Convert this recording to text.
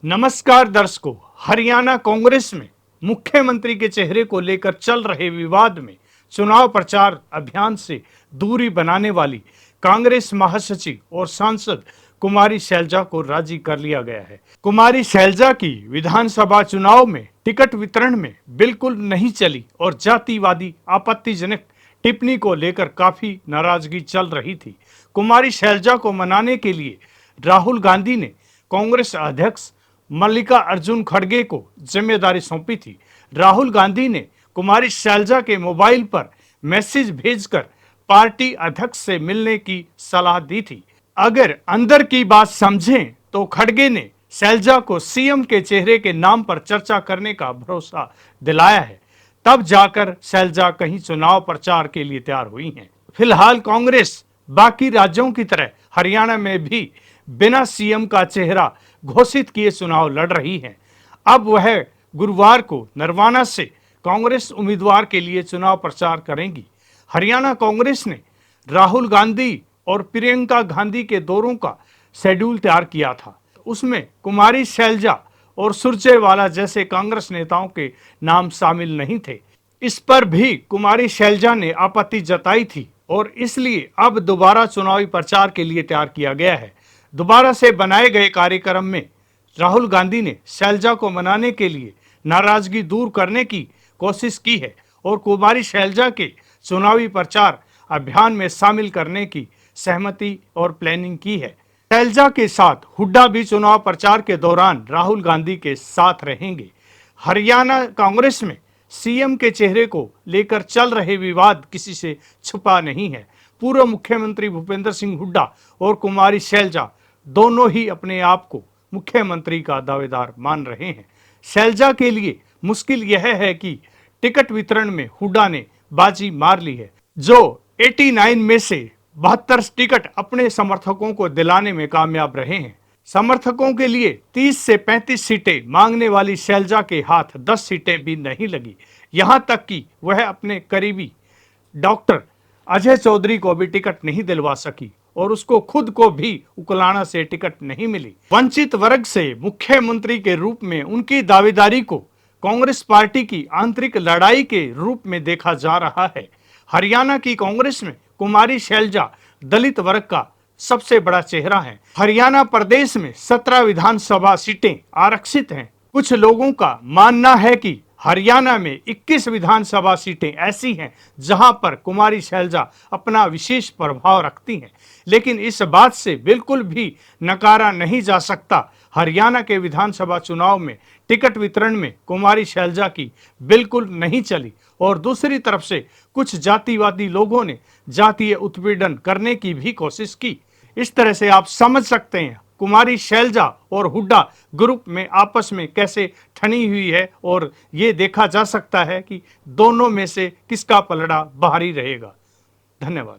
नमस्कार दर्शकों, हरियाणा कांग्रेस में मुख्यमंत्री के चेहरे को लेकर चल रहे विवाद में चुनाव प्रचार अभियान से दूरी बनाने वाली कांग्रेस महासचिव और सांसद कुमारी शैलजा को राजी कर लिया गया है। कुमारी शैलजा की विधानसभा चुनाव में टिकट वितरण में बिल्कुल नहीं चली और जातिवादी आपत्तिजनक टिप्पणी को लेकर काफी नाराजगी चल रही थी। कुमारी शैलजा को मनाने के लिए राहुल गांधी ने कांग्रेस अध्यक्ष मल्लिकार्जुन खड़गे को जिम्मेदारी सौंपी थी। राहुल गांधी ने कुमारी शैलजा के मोबाइल पर मैसेज भेजकर पार्टी अध्यक्ष से मिलने की सलाह दी थी। अगर अंदर की बात समझें तो खड़गे ने शैलजा को सीएम के चेहरे के नाम पर चर्चा करने का भरोसा दिलाया है, तब जाकर शैलजा कहीं चुनाव प्रचार के लिए तैयार हुई हैं। फिलहाल कांग्रेस बाकी राज्यों की तरह हरियाणा में भी बिना सीएम का चेहरा घोषित किए चुनाव लड़ रही है। अब वह गुरुवार को नरवाना से कांग्रेस उम्मीदवार के लिए चुनाव प्रचार करेंगी। हरियाणा कांग्रेस ने राहुल गांधी और प्रियंका गांधी के दौरों का शेड्यूल तैयार किया था। उसमें कुमारी शैलजा और सुरजेवाला जैसे कांग्रेस नेताओं के नाम शामिल नहीं थे। इस पर भी कुमारी शैलजा ने आपत्ति जताई थी और इसलिए अब दोबारा चुनावी प्रचार के लिए तैयार किया गया है। दोबारा से बनाए गए कार्यक्रम में राहुल गांधी ने शैलजा को मनाने के लिए नाराजगी दूर करने की कोशिश की है और कुमारी शैलजा के चुनावी प्रचार अभियान में शामिल करने की सहमति और प्लानिंग की है। शैलजा के साथ हुड्डा भी चुनाव प्रचार के दौरान राहुल गांधी के साथ रहेंगे। हरियाणा कांग्रेस में सीएम के चेहरे को लेकर चल रहे विवाद किसी से छुपा नहीं है। पूर्व मुख्यमंत्री भूपेंद्र सिंह हुड्डा और कुमारी शैलजा दोनों ही अपने आप को मुख्यमंत्री का दावेदार मान रहे हैं। शैलजा के लिए मुश्किल यह है कि टिकट वितरण में हुड्डा ने बाजी मार ली है, जो 89 में से 72 टिकट अपने समर्थकों को दिलाने में कामयाब रहे हैं। समर्थकों के लिए 30 से 35 सीटें मांगने वाली शैलजा के हाथ 10 सीटें भी नहीं लगी। यहां तक कि वह अपने करीबी डॉक्टर अजय चौधरी को भी टिकट नहीं दिलवा सकी और उसको खुद को भी उकलाना से टिकट नहीं मिली। वंचित वर्ग से मुख्यमंत्री के रूप में उनकी दावेदारी को कांग्रेस पार्टी की आंतरिक लड़ाई के रूप में देखा जा रहा है। हरियाणा की कांग्रेस में कुमारी शैलजा दलित वर्ग का सबसे बड़ा चेहरा है। हरियाणा प्रदेश में 17 विधानसभा सीटें आरक्षित हैं। कुछ लोगों का मानना है कि हरियाणा में 21 विधानसभा सीटें ऐसी हैं जहां पर कुमारी शैलजा अपना विशेष प्रभाव रखती हैं, लेकिन इस बात से बिल्कुल भी नकारा नहीं जा सकता हरियाणा के विधानसभा चुनाव में टिकट वितरण में कुमारी शैलजा की बिल्कुल नहीं चली और दूसरी तरफ से कुछ जातिवादी लोगों ने जातीय उत्पीड़न करने की भी कोशिश की। इस तरह से आप समझ सकते हैं कुमारी शैलजा और हुड्डा ग्रुप में आपस में कैसे ठनी हुई है और ये देखा जा सकता है कि दोनों में से किसका पलड़ा भारी रहेगा। धन्यवाद।